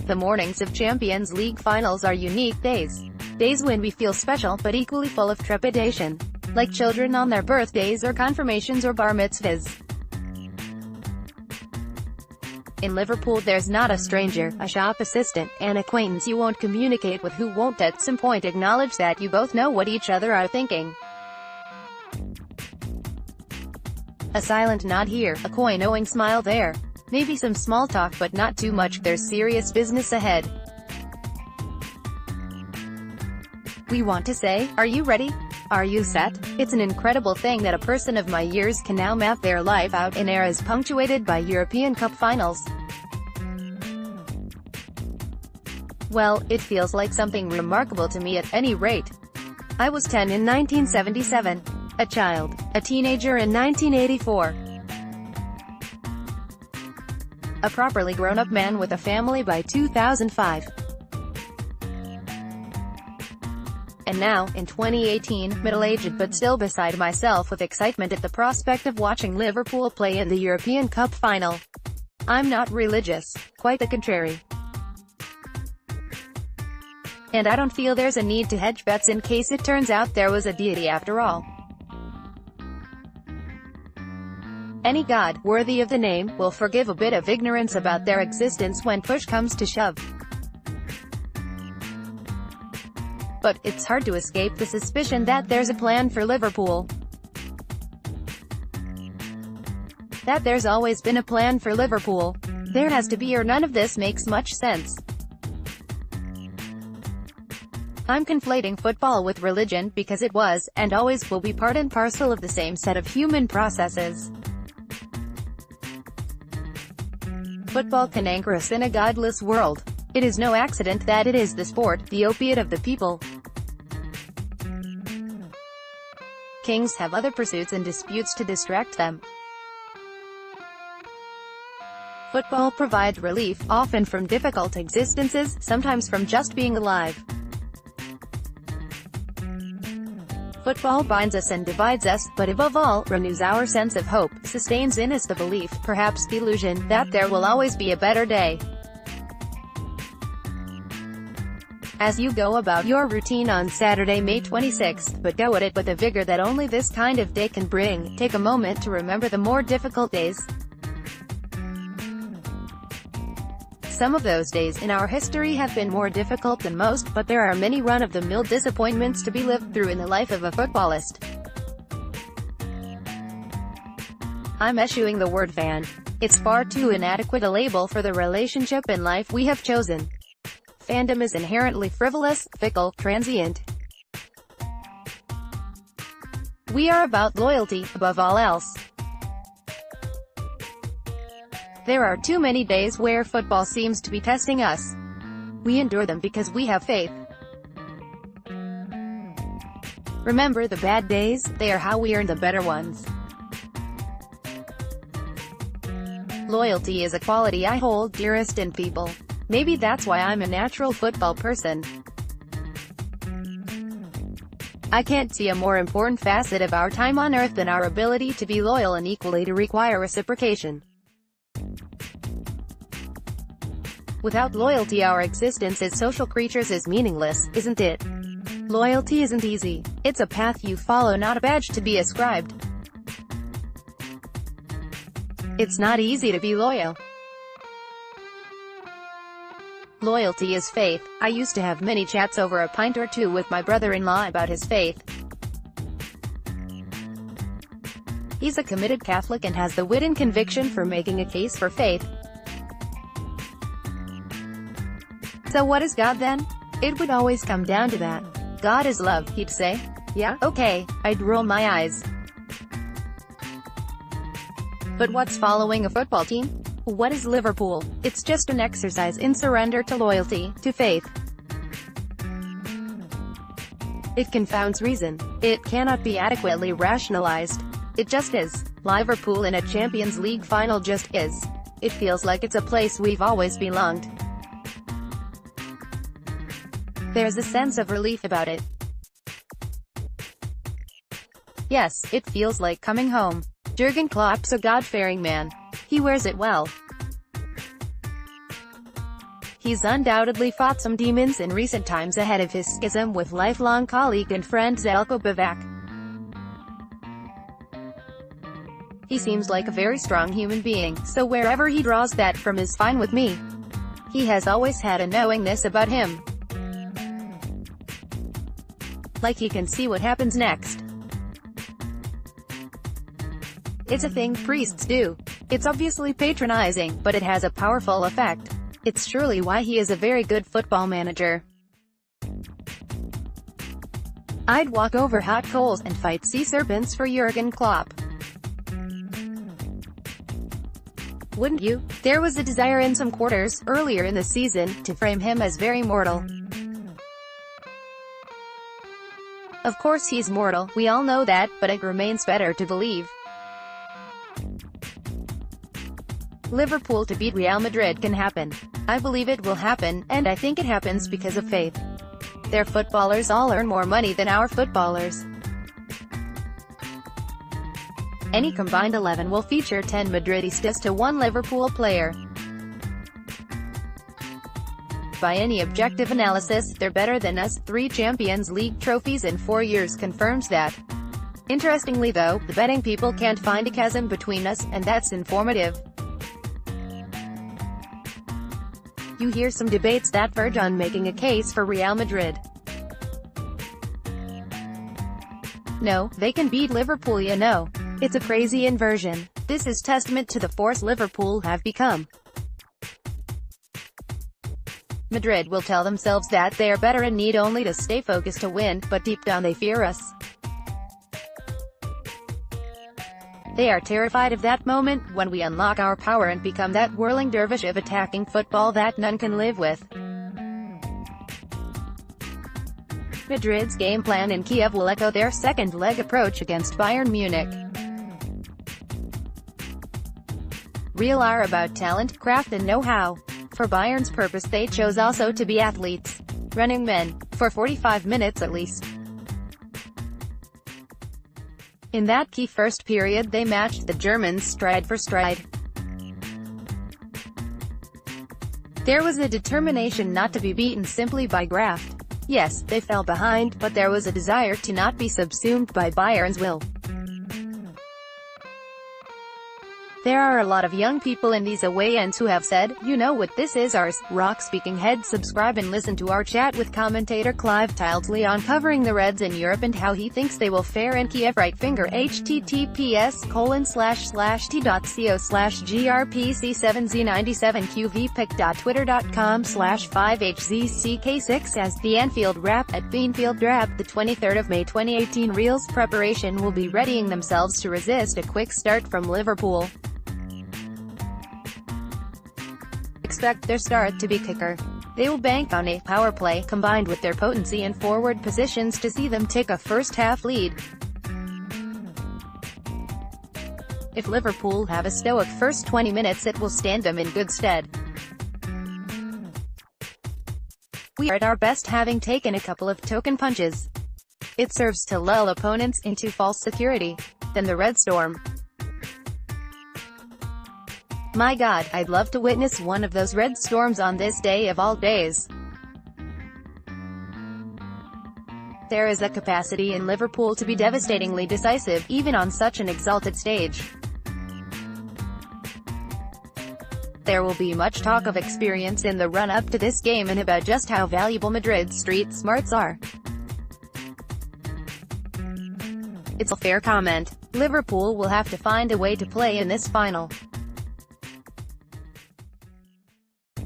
The mornings of Champions League finals are unique days. Days when we feel special but equally full of trepidation. Like children on their birthdays or confirmations or bar mitzvahs. In Liverpool there's not a stranger, a shop assistant, an acquaintance you won't communicate with who won't at some point acknowledge that you both know what each other are thinking. A silent nod here, a coy-knowing smile there. Maybe some small talk but not too much, there's serious business ahead. We want to say, are you ready? Are you set? It's an incredible thing that a person of my years can now map their life out in eras punctuated by European Cup finals. Well, it feels like something remarkable to me at any rate. I was 10 in 1977. A child, a teenager in 1984. A properly grown-up man with a family by 2005. And now, in 2018, middle-aged but still beside myself with excitement at the prospect of watching Liverpool play in the European Cup final. I'm not religious, quite the contrary. And I don't feel there's a need to hedge bets in case it turns out there was a deity after all. Any god, worthy of the name, will forgive a bit of ignorance about their existence when push comes to shove. But it's hard to escape the suspicion that there's a plan for Liverpool. That there's always been a plan for Liverpool. There has to be, or none of this makes much sense. I'm conflating football with religion because it was, and always will be, part and parcel of the same set of human processes. Football can anchor us in a godless world. It is no accident that it is the sport, the opiate of the people. Kings have other pursuits and disputes to distract them. Football provides relief, often from difficult existences, sometimes from just being alive. Football binds us and divides us, but above all, renews our sense of hope, sustains in us the belief, perhaps the illusion, that there will always be a better day. As you go about your routine on Saturday, May 26th, but go at it with a vigor that only this kind of day can bring, take a moment to remember the more difficult days. Some of those days in our history have been more difficult than most, but there are many run-of-the-mill disappointments to be lived through in the life of a footballist. I'm eschewing the word fan. It's far too inadequate a label for the relationship in life we have chosen. Fandom is inherently frivolous, fickle, transient. We are about loyalty, above all else. There are too many days where football seems to be testing us. We endure them because we have faith. Remember the bad days, they are how we earn the better ones. Loyalty is a quality I hold dearest in people. Maybe that's why I'm a natural football person. I can't see a more important facet of our time on earth than our ability to be loyal and equally to require reciprocation. Without loyalty our existence as social creatures is meaningless, isn't it? Loyalty isn't easy. It's a path you follow, not a badge to be ascribed. It's not easy to be loyal. Loyalty is faith. I used to have many chats over a pint or two with my brother-in-law about his faith. He's a committed Catholic and has the wit and conviction for making a case for faith. So what is God then? It would always come down to that. God is love, he'd say. Yeah, okay, I'd roll my eyes. But what's following a football team? What is Liverpool? It's just an exercise in surrender to loyalty, to faith. It confounds reason. It cannot be adequately rationalized. It just is. Liverpool in a Champions League final just is. It feels like it's a place we've always belonged. There's a sense of relief about it. Yes, it feels like coming home. Jurgen Klopp's a God-fearing man. He wears it well. He's undoubtedly fought some demons in recent times ahead of his schism with lifelong colleague and friend Zeljko Bivak. He seems like a very strong human being, so wherever he draws that from is fine with me. He has always had a knowingness about him. Like he can see what happens next. It's a thing priests do. It's obviously patronizing, but it has a powerful effect. It's surely why he is a very good football manager. I'd walk over hot coals and fight sea serpents for Jurgen Klopp. Wouldn't you? There was a desire in some quarters, earlier in the season, to frame him as very mortal. Of course he's mortal, we all know that, but it remains better to believe. Liverpool to beat Real Madrid can happen. I believe it will happen, and I think it happens because of faith. Their footballers all earn more money than our footballers. Any combined 11 will feature 10 Madridistas to 1 Liverpool player. By any objective analysis, they're better than us. 3 Champions League trophies in 4 years confirms that. Interestingly though, the betting people can't find a chasm between us, and that's informative. You hear some debates that verge on making a case for Real Madrid. No, they can beat Liverpool, you know. It's a crazy inversion. This is testament to the force Liverpool have become. Madrid will tell themselves that they are better and need only to stay focused to win, but deep down they fear us. They are terrified of that moment, when we unlock our power and become that whirling dervish of attacking football that none can live with. Madrid's game plan in Kiev will echo their second-leg approach against Bayern Munich. Real are about talent, craft and know-how. For Bayern's purpose they chose also to be athletes. Running men. For 45 minutes at least. In that key first period they matched the Germans stride for stride. There was a determination not to be beaten simply by graft. Yes, they fell behind, but there was a desire to not be subsumed by Bayern's will. There are a lot of young people in these away ends who have said, you know what, this is ours. Rock speaking head, subscribe and listen to our chat with commentator Clive Tildesley on covering the Reds in Europe and how he thinks they will fare in Kiev. Right finger https://t.co/grpc7z97qvpic.twitter.com/5hzck6 as the Anfield Wrap at Beanfield Wrap. The 23rd of May 2018 Reals preparation will be readying themselves to resist a quick start from Liverpool. Expect their start to be kicker. They will bank on a power play, combined with their potency in forward positions to see them take a first-half lead. If Liverpool have a stoic first 20 minutes it will stand them in good stead. We are at our best having taken a couple of token punches. It serves to lull opponents into false security. Then the Red Storm. My God, I'd love to witness one of those red storms on this day of all days. There is a capacity in Liverpool to be devastatingly decisive, even on such an exalted stage. There will be much talk of experience in the run-up to this game and about just how valuable Madrid's street smarts are. It's a fair comment. Liverpool will have to find a way to play in this final.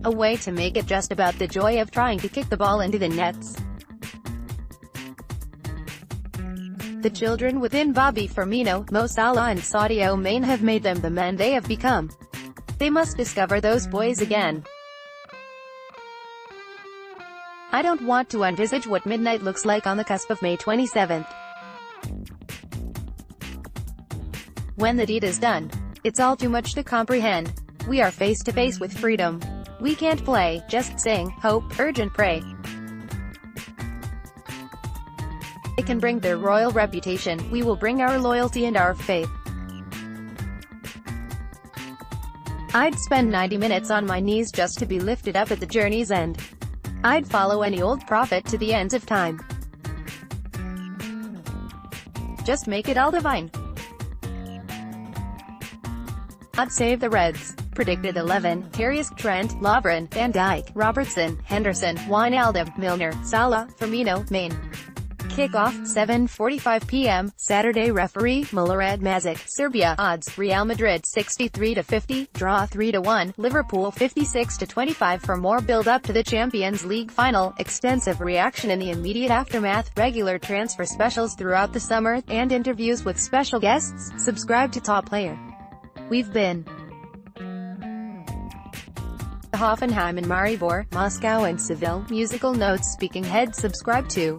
A way to make it just about the joy of trying to kick the ball into the nets. The children within Bobby Firmino, Mo Salah and Sadio Mane have made them the men they have become. They must discover those boys again. I don't want to envisage what midnight looks like on the cusp of May 27th. When the deed is done, it's all too much to comprehend. We are face to face with freedom. We can't play, just sing, hope, urge and pray. They can bring their royal reputation, we will bring our loyalty and our faith. I'd spend 90 minutes on my knees just to be lifted up at the journey's end. I'd follow any old prophet to the ends of time. Just make it all divine. I'd save the Reds. Predicted 11, Karius, Trent, Lovren, Van Dijk, Robertson, Henderson, Wijnaldum, Milner, Salah, Firmino, Maine. Kickoff, 7:45 p.m., Saturday. Referee, Milorad Mazic. Serbia. Odds, Real Madrid 63-50, draw 3-1, Liverpool 56-25. For more build-up to the Champions League final, extensive reaction in the immediate aftermath, regular transfer specials throughout the summer, and interviews with special guests, subscribe to Top Player. We've been Hoffenheim and Maribor, Moscow and Seville. Musical notes. Speaking Head. Subscribe to